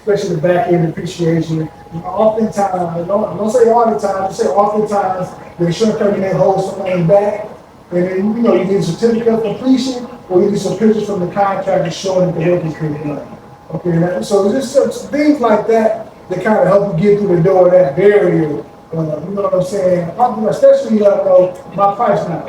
especially the back end depreciation. Oftentimes, don't say all the time, just say oftentimes, the insurance company may hold some money back. And then, you need a certificate of completion, or you need some pictures from the contractor showing that the work is being done. Okay, so just some things like that that kind of help you get through the door of that barrier. You know what I'm saying? Especially, my price now.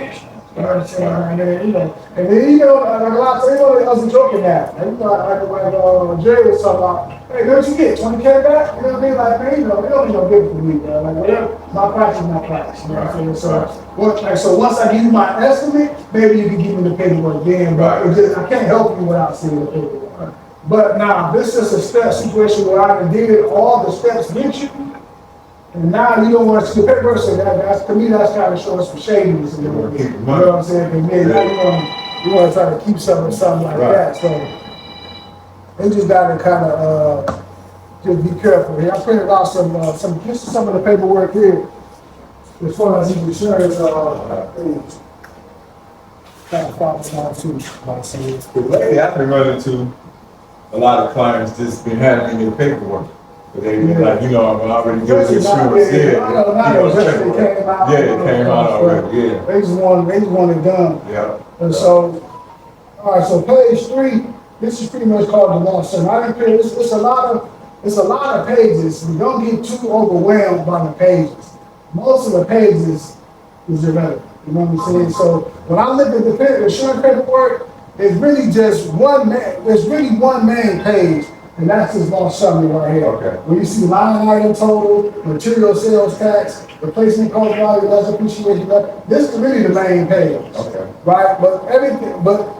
You know what I'm saying? And then, like a lot of people, I was joking now. Like Jerry was talking about, hey, what you get? 20K back? You know what I mean? Like, man, it don't be no good for me, bro. Like, whatever, my price is my price. You know what I'm saying? So once I give you my estimate, maybe you can give me the paperwork then, but I can't help you without seeing the paperwork. But now, this is a step situation where I did all the steps with you, and now you don't want to see the paperwork, so that's, to me, that's kind of showing some shadiness in there. You know what I'm saying? And then now you want to try to keep something like that. So they just got to kind of just be careful here. I printed out this is some of the paperwork here as far as the insurance things. Kind of follow down too. Lately, I've been running to a lot of clients just been handling their paperwork. But they been like, I'm already good with insurance. It came out already, yeah. They just want it done. Yeah. And so, all right, so page 3, this is pretty much called the law summary. I didn't feel it's a lot of pages. You don't get too overwhelmed by the pages. Most of the pages is irrelevant. You know what I'm saying? So when I look at the insurance paperwork, it's really just there's really one main page, and that's this law summary right here. Okay. Where you see line item total, material sales tax, replacement cost value, less appreciation. This is really the main page. Okay. Right? But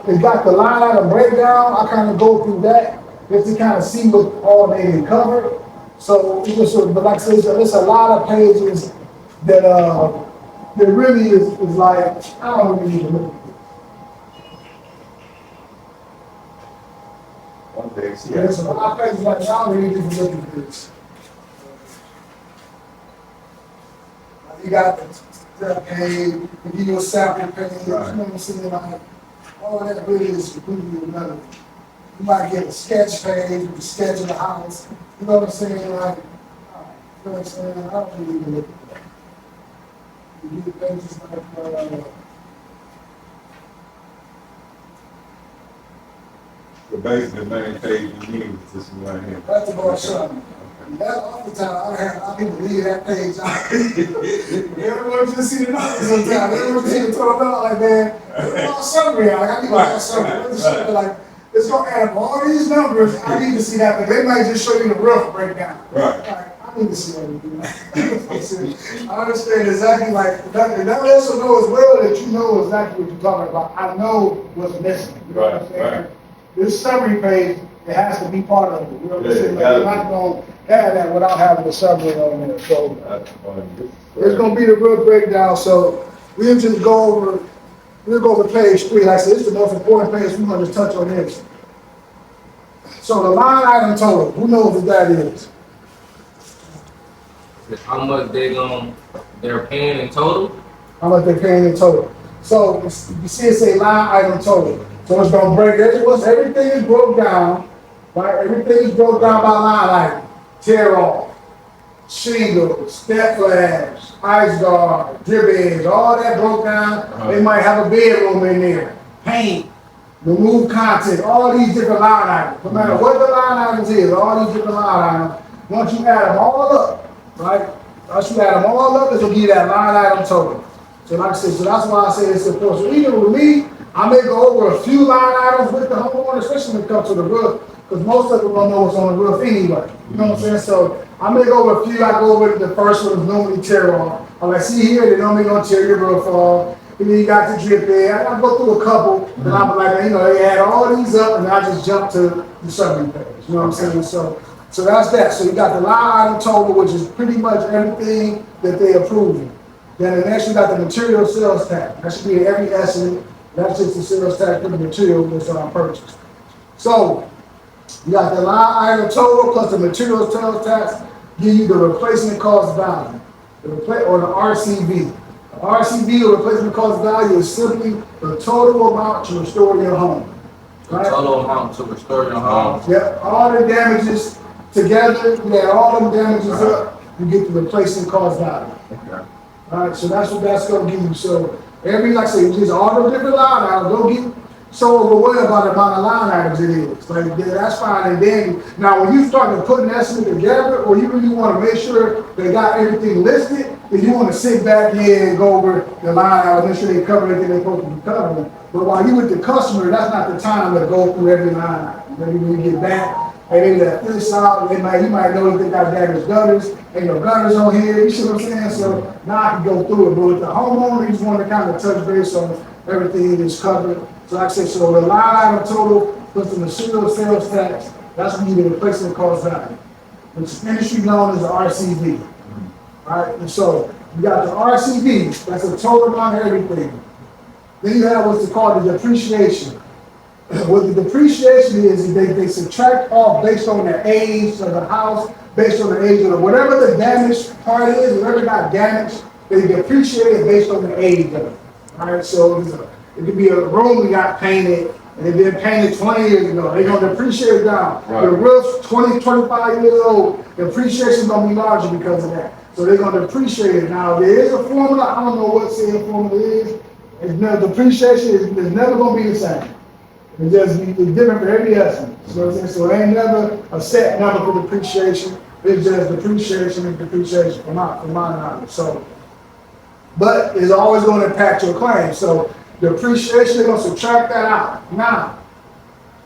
it's got the line item breakdown. I kind of go through that just to kind of see what all they covered. So but like I said, it's a lot of pages that that really is like, I don't really need to look at it. One day, There's a lot of pages like, I don't really need to look at this. You got the page, you give you a sample page, you know what I'm saying? Like, all that really is completely irrelevant. You might get a sketch page with a sketch of the house, you know what I'm saying? Like, you know what I'm saying? I don't really need to look at that. You get pages like, the basically the main page you need is this one right here. that's about something. That oftentimes I people leave that page out. Everyone just see the numbers sometimes. Everyone just see the total number like, man, it's all summary. Like, I need to have summary. Like, it's gonna add up all these numbers. I need to see that, but they might just show you the rough breakdown. Right. Like, I need to see everything. I understand exactly like that. And that also know as well that you know exactly what you're talking about. I know what's missing. You know what I'm saying? Right. This summary page, it has to be part of it. You know what I'm saying? Like, Yeah, you're not gonna have that without having the summary on there. So That's funny. it's gonna be the real breakdown. So we'll just go over page 3. Like I said, this is the most important page. We're gonna just touch on this. So the line item total, who knows what that is? How much they're paying in total? How much they're paying in total. So you see it say line item total. So it's gonna break everything is broke down, right? Everything is broke down by line item. Tear off, shingles, step flash, ice guard, drip edge, all that broke down. They might have a bedroom in there. Paint, remove content, all these different line items. No matter what the line items is, all these different line items, once you add them all up, right? Once you add them all up, it's gonna give you that line item total. So like I said, so that's why I say it's important. So even with me, I may go over a few line items with the homeowner, especially when it comes to the roof, because most of them don't know what's on the roof anyway. You know what I'm saying? So I may go over a few. I go over the first one is normally tear off. I'm like, see here, they normally gonna tear your roof off. And then you got the drip there. I go through a couple, and I'm like, they add all these up, and I just jump to the summary page. You know what I'm saying? So that's that. So you got the line item total, which is pretty much everything that they approve. Then the next you got the material sales tax. That should be every estimate. That's just the sales tax for the material that's purchased. So you got the line item total plus the material sales tax, give you the replacement cost value, or the RCV. The RCV, or replacement cost value, is simply the total amount to restore your home. The total amount to restore your home? Yep, all the damages together, you add all them damages up, you get the replacement cost value. Okay. Alright, so that's what that's gonna give you. So every, like I say, just all the different line items, don't get so overwhelmed by the amount of line items it is. Like, yeah, that's fine. And then, now when you start to put an estimate together, or you really wanna make sure they got everything listed, then you wanna sit back here and go over the line items, make sure they cover everything they're supposed to be covering. But while you with the customer, that's not the time to go through every line item. Maybe when you get back, and they let this out, you might know if they got damaged gutters, ain't no gutters on here, you see what I'm saying? So now I can go through it, but with the homeowner, you just want to kind of touch base on everything is covered. So like I said, so the line item total plus the material sales tax, that's when you get the replacement cost value, which is industry known as the RCV. Alright, and so you got the RCV, that's the total amount of everything. Then you have what's called the depreciation. What the depreciation is they subtract off based on the age of the house, based on the age of whatever the damaged part is, whatever got damaged, they depreciate it based on the age of it. Alright, so it could be a room that got painted, and it been painted 20 years ago. They're gonna depreciate it down. Right. The roof's 20, 25 years old, the depreciation gonna be larger because of that. So they're gonna depreciate it. Now, there is a formula, I don't know what the formula is. Depreciation is never gonna be the same. It's just it's different for every estimate. So it ain't never a set number for depreciation. It's just depreciation and depreciation from my knowledge. So, but it's always going to impact your claim. So depreciation, they're going to subtract that out. Now,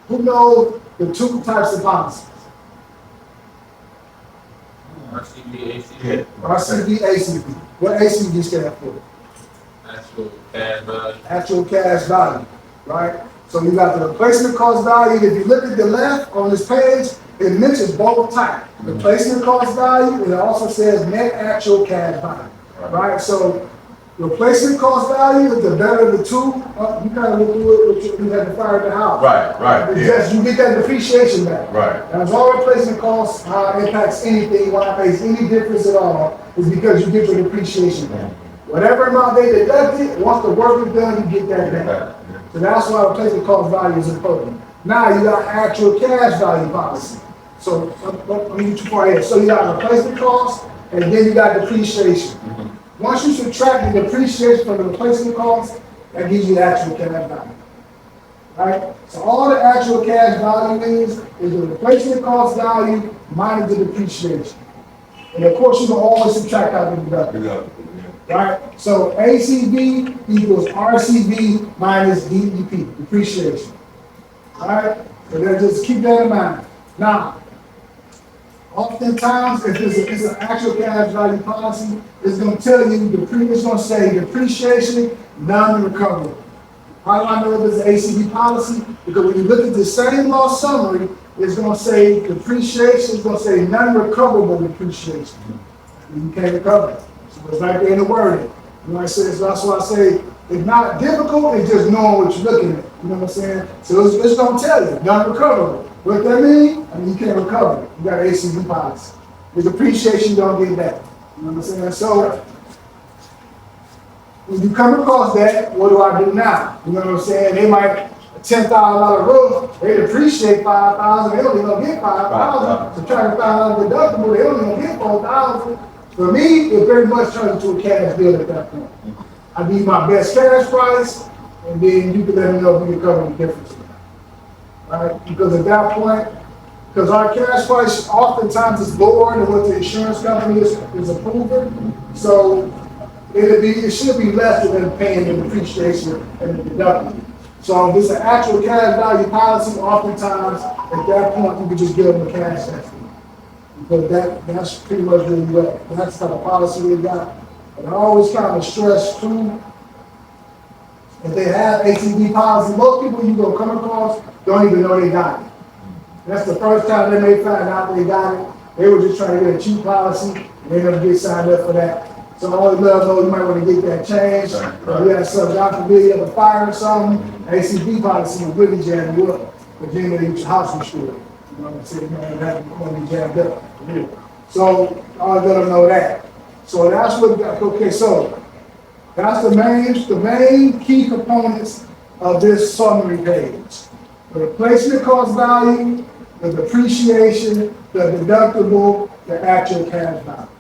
who knows the two types of policies? RCV, ACV, RCV, ACV. What ACV stand for? actual cash value. Actual cash value, right? So you got the replacement cost value. If you look at the left on this page, it mentions both types. Replacement cost value, and it also says net actual cash value, right? So replacement cost value is the better of the two. You kind of look through it, you had to fire the house. Right, It's yeah. just you get that depreciation back. Right. Now, as all replacement costs, how it impacts anything, why it makes any difference at all, is because you get your depreciation back. Whatever amount they deducted, once the work is done, you get that back. So that's why replacement cost value is important. Now you got actual cash value policy. So let me get you far ahead. So you got replacement cost, and then you got depreciation. Once you subtract the depreciation from the replacement cost, that gives you the actual cash value. Right? So all the actual cash value is the replacement cost value minus the depreciation. And of course, you can always subtract out the deductible. Right? So ACV equals RCV minus DEP, depreciation. Alright? So just keep that in mind. Now, oftentimes, if it's an actual cash value policy, it's going to tell you, it's going to say depreciation, non-recoverable. How do I know if it's an ACV policy? Because when you look at the same loss summary, it's going to say depreciation, it's going to say non-recoverable depreciation. You can't recover it. So it's right there in the wording. You know what I say? So that's why I say it's not difficult, it's just knowing what you're looking at. You know what I'm saying? So it's going to tell you, non-recoverable. What that mean? I mean, you can't recover it. You got an ACV policy. The depreciation you don't get back. You know what I'm saying? So when you come across that, what do I do now? You know what I'm saying? They might $10,000 roof, they depreciate $5,000, they only gonna get $5,000. So trying to find out deductible, they only gonna get $4,000. For me, it very much turns into a cash deal at that point. I give you my best cash price, and then you can let me know if we can cover the difference. Right? Because at that point, because our cash price oftentimes is lower than what the insurance company is approving, so it should be less than paying the depreciation and the deductible. So if it's an actual cash value policy, oftentimes at that point you can just give them a cash estimate. Because that's pretty much really well. That's the type of policy they got. And I always kind of stress too, if they have ATV policy, most people you gonna come across don't even know they got it. That's the first time they may find out they got it. They were just trying to get a cheap policy, and they never get signed up for that. So I always let them know you might want to get that changed. Right. We have some, God forbid, you have a fire or something, ACV policy will really jam you up. But then they get your house insured. You know what I'm saying? You have to be jammed up. So I always let them know that. So that's what, okay, so that's the main key components of this summary page. The replacement cost value, the depreciation, the deductible, the actual cash balance.